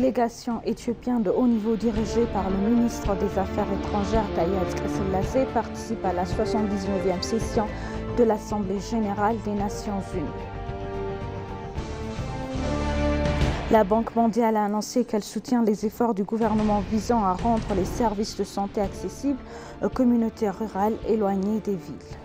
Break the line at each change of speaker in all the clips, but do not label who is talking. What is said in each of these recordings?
délégation éthiopienne de haut niveau dirigée par le ministre des Affaires étrangères Taye Atsqesselase participe à la 79e session de l'Assemblée générale des Nations unies. La Banque mondiale a annoncé qu'elle soutient les efforts du gouvernement visant à rendre les services de santé accessibles aux communautés rurales éloignées des villes.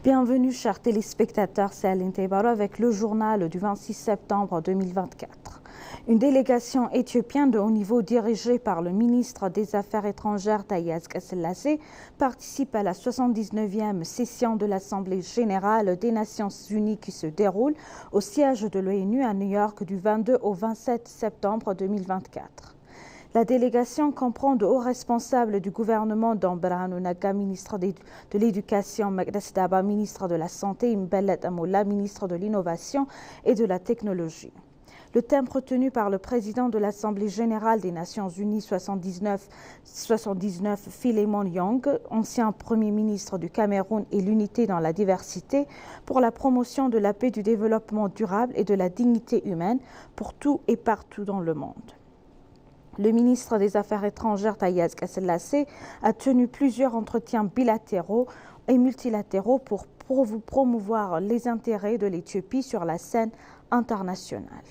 Bienvenue chers téléspectateurs, c'est Aline Teibaro avec le journal du 26 septembre 2024. Une délégation éthiopienne de haut niveau dirigée par le ministre des Affaires étrangères Taye Atsqesselase participe à la 79e session de l'Assemblée générale des Nations unies qui se déroule au siège de l'ONU à New York du 22 au 27 septembre 2024. La délégation comprend de hauts responsables du gouvernement dont Birhanu Nagga, ministre de l'Éducation, Mekdès Daba, ministre de la Santé, Mbellet Amoula, ministre de l'Innovation et de la Technologie. Le thème retenu par le président de l'Assemblée générale des Nations unies 79 Philemon Young, ancien Premier ministre du Cameroun, et l'unité dans la diversité pour la promotion de la paix, du développement durable et de la dignité humaine pour tout et partout dans le monde. Le ministre des Affaires étrangères Taye Atsqesselase a tenu plusieurs entretiens bilatéraux et multilatéraux pour promouvoir les intérêts de l'Éthiopie sur la scène internationale.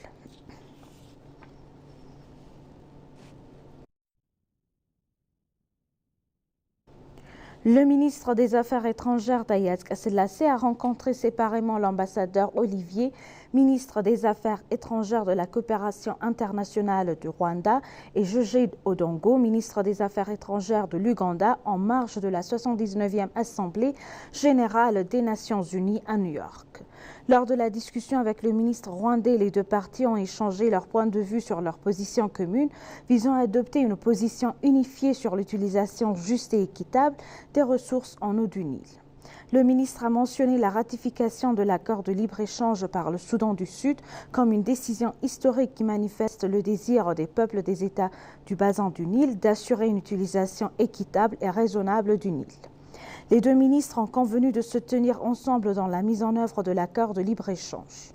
Le ministre des Affaires étrangères Taye Atsqesselase a rencontré séparément l'ambassadeur Olivier, ministre des Affaires étrangères de la coopération internationale du Rwanda, et Jeje Odongo, ministre des Affaires étrangères de l'Ouganda, en marge de la 79e Assemblée générale des Nations unies à New York. Lors de la discussion avec le ministre rwandais, les deux parties ont échangé leurs points de vue sur leur position commune visant à adopter une position unifiée sur l'utilisation juste et équitable des ressources en eau du Nil. Le ministre a mentionné la ratification de l'accord de libre-échange par le Soudan du Sud comme une décision historique qui manifeste le désir des peuples des États du bassin du Nil d'assurer une utilisation équitable et raisonnable du Nil. Les deux ministres ont convenu de se tenir ensemble dans la mise en œuvre de l'accord de libre-échange.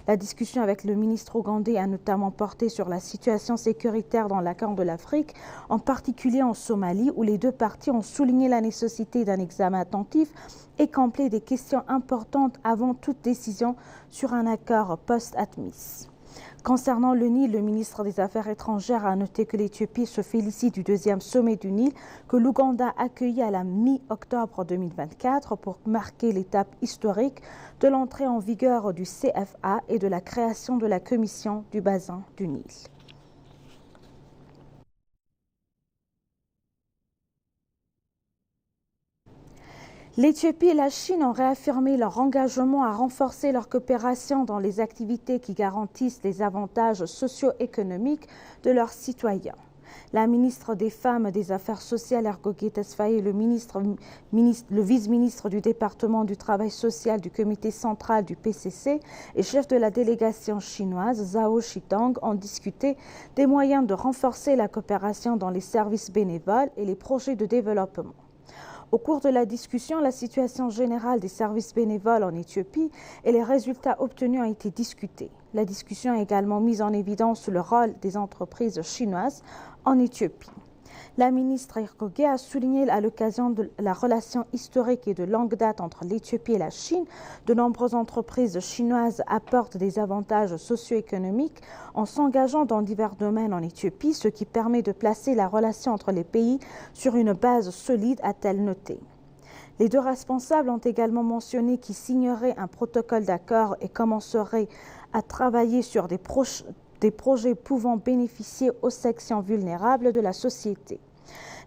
La discussion avec le ministre ougandais a notamment porté sur la situation sécuritaire dans la Corne de l'Afrique, en particulier en Somalie, où les deux parties ont souligné la nécessité d'un examen attentif et complet des questions importantes avant toute décision sur un accord post-ATMIS. Concernant le Nil, le ministre des Affaires étrangères a noté que l'Éthiopie se félicite du deuxième sommet du Nil que l'Ouganda a accueilli à la mi-octobre 2024 pour marquer l'étape historique de l'entrée en vigueur du CFA et de la création de la Commission du bassin du Nil. L'Éthiopie et la Chine ont réaffirmé leur engagement à renforcer leur coopération dans les activités qui garantissent les avantages socio-économiques de leurs citoyens. La ministre des Femmes et des Affaires sociales, Ergoge Tesfaye, le vice-ministre du département du travail social du comité central du PCC et chef de la délégation chinoise, Zhao Shitong, ont discuté des moyens de renforcer la coopération dans les services bénévoles et les projets de développement. Au cours de la discussion, la situation générale des services bénévoles en Éthiopie et les résultats obtenus ont été discutés. La discussion a également mis en évidence le rôle des entreprises chinoises en Éthiopie. La ministre Ergoge a souligné à l'occasion de la relation historique et de longue date entre l'Éthiopie et la Chine, de nombreuses entreprises chinoises apportent des avantages socio-économiques en s'engageant dans divers domaines en Éthiopie, ce qui permet de placer la relation entre les pays sur une base solide, a-t-elle noté. Les deux responsables ont également mentionné qu'ils signeraient un protocole d'accord et commenceraient à travailler sur des projets pouvant bénéficier aux sections vulnérables de la société.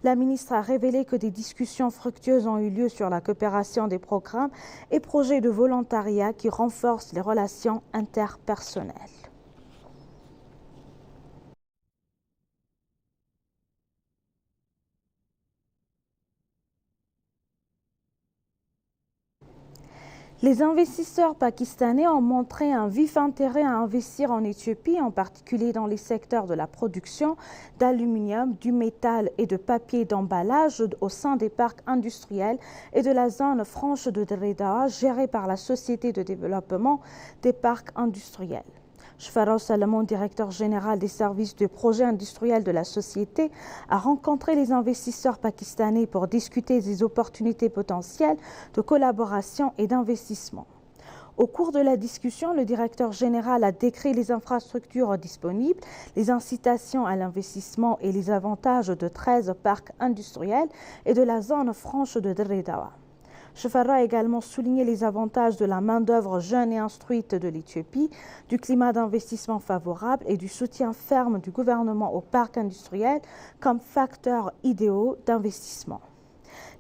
La ministre a révélé que des discussions fructueuses ont eu lieu sur la coopération des programmes et projets de volontariat qui renforcent les relations interpersonnelles. Les investisseurs pakistanais ont montré un vif intérêt à investir en Éthiopie, en particulier dans les secteurs de la production d'aluminium, du métal et de papier d'emballage au sein des parcs industriels et de la zone franche de Dreddawa gérée par la Société de développement des parcs industriels. Shfarao Salomon, directeur général des services de projet industriel de la société, a rencontré les investisseurs pakistanais pour discuter des opportunités potentielles de collaboration et d'investissement. Au cours de la discussion, le directeur général a décrit les infrastructures disponibles, les incitations à l'investissement et les avantages de 13 parcs industriels et de la zone franche de Dreddawa. Shfarao a également souligné les avantages de la main-d'œuvre jeune et instruite de l'Éthiopie, du climat d'investissement favorable et du soutien ferme du gouvernement aux parcs industriels comme facteurs idéaux d'investissement.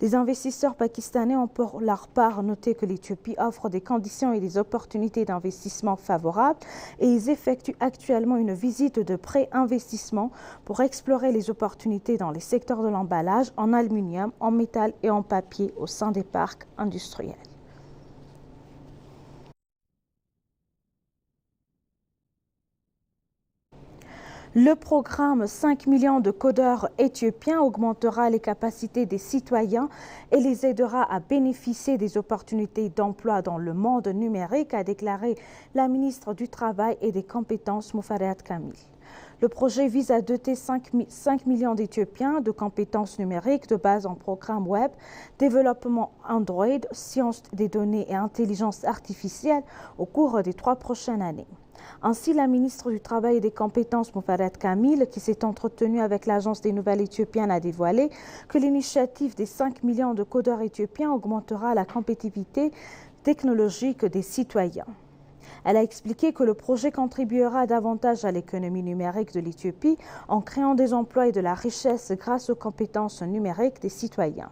Les investisseurs pakistanais ont pour leur part noté que l'Éthiopie offre des conditions et des opportunités d'investissement favorables et ils effectuent actuellement une visite de pré-investissement pour explorer les opportunités dans les secteurs de l'emballage, en aluminium, en métal et en papier au sein des parcs industriels. Le programme 5 millions de codeurs éthiopiens augmentera les capacités des citoyens et les aidera à bénéficier des opportunités d'emploi dans le monde numérique, a déclaré la ministre du Travail et des Compétences Mouferiat Kamil. Le projet vise à doter 5 millions d'Éthiopiens de compétences numériques de base en programme web, développement Android, sciences des données et intelligence artificielle au cours des 3 prochaines années. Ainsi, la ministre du Travail et des Compétences, Mouferiat Kamil, qui s'est entretenue avec l'Agence des Nouvelles éthiopiennes, a dévoilé que l'initiative des 5 millions de codeurs éthiopiens augmentera la compétitivité technologique des citoyens. Elle a expliqué que le projet contribuera davantage à l'économie numérique de l'Éthiopie en créant des emplois et de la richesse grâce aux compétences numériques des citoyens.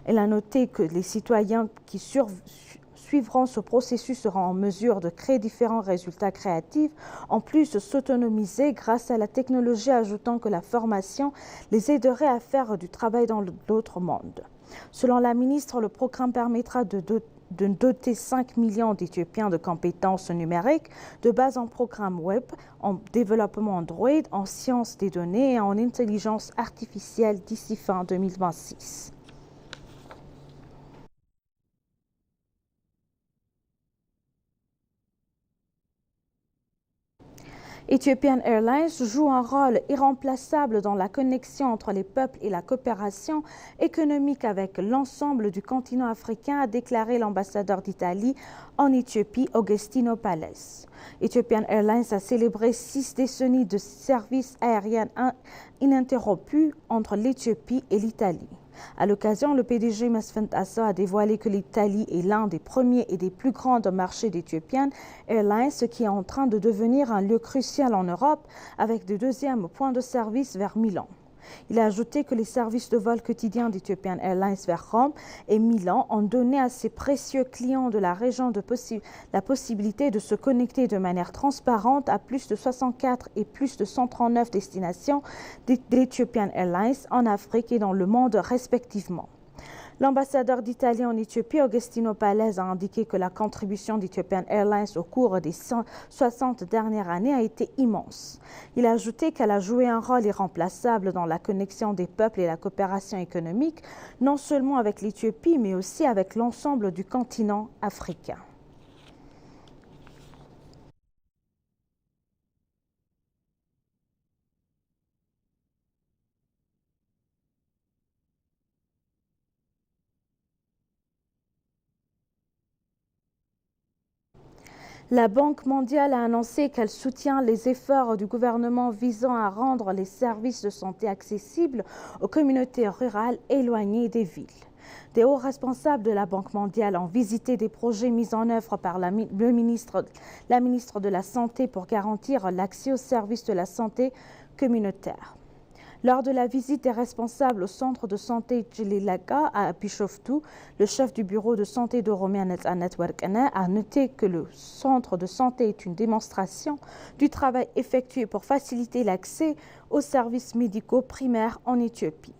Elle a noté que les citoyens qui suivront ce processus seront en mesure de créer différents résultats créatifs, en plus de s'autonomiser grâce à la technologie, ajoutant que la formation les aiderait à faire du travail dans l'autre monde. Selon la ministre, le programme permettra de doter 5 millions d'Éthiopiens de compétences numériques de base en programme web, en développement Android, en sciences des données et en intelligence artificielle d'ici fin 2026. Ethiopian Airlines joue un rôle irremplaçable dans la connexion entre les peuples et la coopération économique avec l'ensemble du continent africain, a déclaré l'ambassadeur d'Italie en Éthiopie, Agostino Pales. Ethiopian Airlines a célébré 6 décennies de services aériens ininterrompus entre l'Éthiopie et l'Italie. À l'occasion, le PDG Mesfin Assa a dévoilé que l'Italie est l'un des premiers et des plus grands marchés d'Ethiopian Airlines, ce qui est en train de devenir un lieu crucial en Europe, avec de deuxièmes points de service vers Milan. Il a ajouté que les services de vol quotidiens d'Ethiopian Airlines vers Rome et Milan ont donné à ses précieux clients de la région la possibilité de se connecter de manière transparente à plus de 64 et plus de 139 destinations d'Ethiopian Airlines en Afrique et dans le monde respectivement. L'ambassadeur d'Italie en Éthiopie, Agostino Pales, a indiqué que la contribution d'Ethiopian Airlines au cours des 60 dernières années a été immense. Il a ajouté qu'elle a joué un rôle irremplaçable dans la connexion des peuples et la coopération économique, non seulement avec l'Éthiopie, mais aussi avec l'ensemble du continent africain. La Banque mondiale a annoncé qu'elle soutient les efforts du gouvernement visant à rendre les services de santé accessibles aux communautés rurales éloignées des villes. Des hauts responsables de la Banque mondiale ont visité des projets mis en œuvre par la ministre de la Santé pour garantir l'accès aux services de la santé communautaire. Lors de la visite des responsables au centre de santé Jililaga à Bishoftu, le chef du bureau de santé d'Oromia Network a noté que le centre de santé est une démonstration du travail effectué pour faciliter l'accès aux services médicaux primaires en Éthiopie.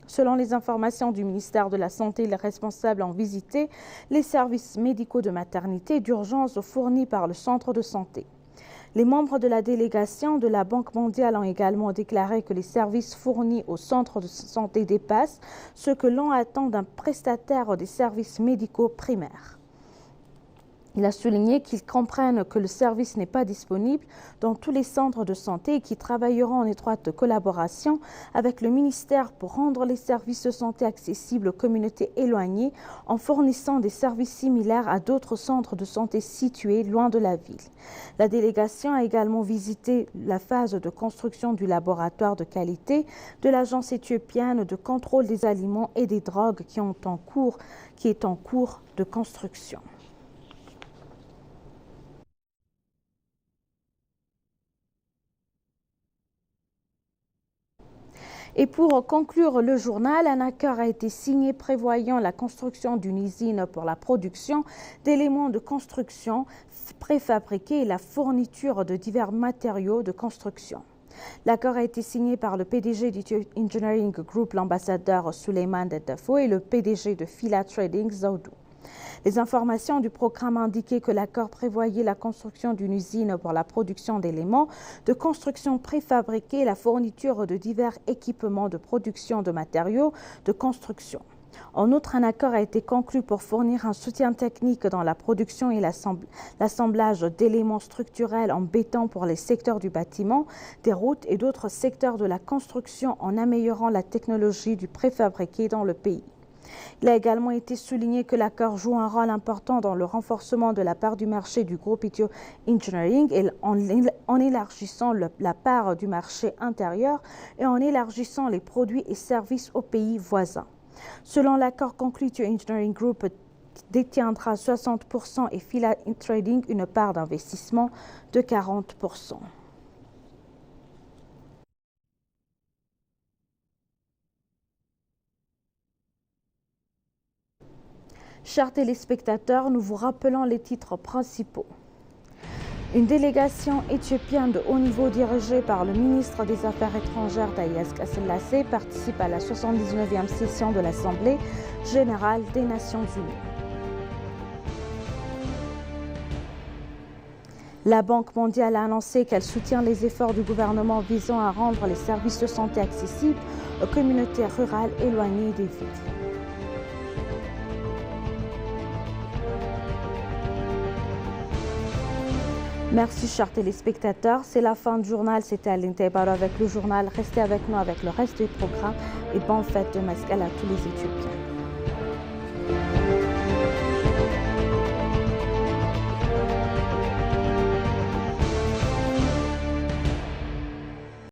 Selon les informations du ministère de la Santé, les responsables ont visité les services médicaux de maternité et d'urgence fournis par le centre de santé. Les membres de la délégation de la Banque mondiale ont également déclaré que les services fournis au centre de santé dépassent ce que l'on attend d'un prestataire des services médicaux primaires. Il a souligné qu'ils comprennent que le service n'est pas disponible dans tous les centres de santé et qu'ils travailleront en étroite collaboration avec le ministère pour rendre les services de santé accessibles aux communautés éloignées en fournissant des services similaires à d'autres centres de santé situés loin de la ville. La délégation a également visité la phase de construction du laboratoire de qualité de l'agence éthiopienne de contrôle des aliments et des drogues qui est en cours de construction. Et pour conclure le journal, un accord a été signé prévoyant la construction d'une usine pour la production d'éléments de construction préfabriqués et la fourniture de divers matériaux de construction. L'accord a été signé par le PDG d'Ethio Engineering Group, l'ambassadeur Suleiman Deddafo, et le PDG de Fila Trading, Zaudou. Les informations du programme indiquaient que l'accord prévoyait la construction d'une usine pour la production d'éléments de construction préfabriqués et la fourniture de divers équipements de production de matériaux de construction. En outre, un accord a été conclu pour fournir un soutien technique dans la production et l'assemblage d'éléments structurels en béton pour les secteurs du bâtiment, des routes et d'autres secteurs de la construction en améliorant la technologie du préfabriqué dans le pays. Il a également été souligné que l'accord joue un rôle important dans le renforcement de la part du marché du groupe Ethio Engineering en élargissant la part du marché intérieur et en élargissant les produits et services aux pays voisins. Selon l'accord conclu, Ethio Engineering Group détiendra 60% et Fila Trading une part d'investissement de 40%. Chers téléspectateurs, nous vous rappelons les titres principaux. Une délégation éthiopienne de haut niveau dirigée par le ministre des Affaires étrangères Haïlé Selassie participe à la 79e session de l'Assemblée générale des Nations unies. La Banque mondiale a annoncé qu'elle soutient les efforts du gouvernement visant à rendre les services de santé accessibles aux communautés rurales éloignées des villes. Merci chers téléspectateurs, c'est la fin du journal, c'était Aline Taibaro avec le journal. Restez avec nous avec le reste du programme et bonne fête de Meskel à tous les Éthiopiens.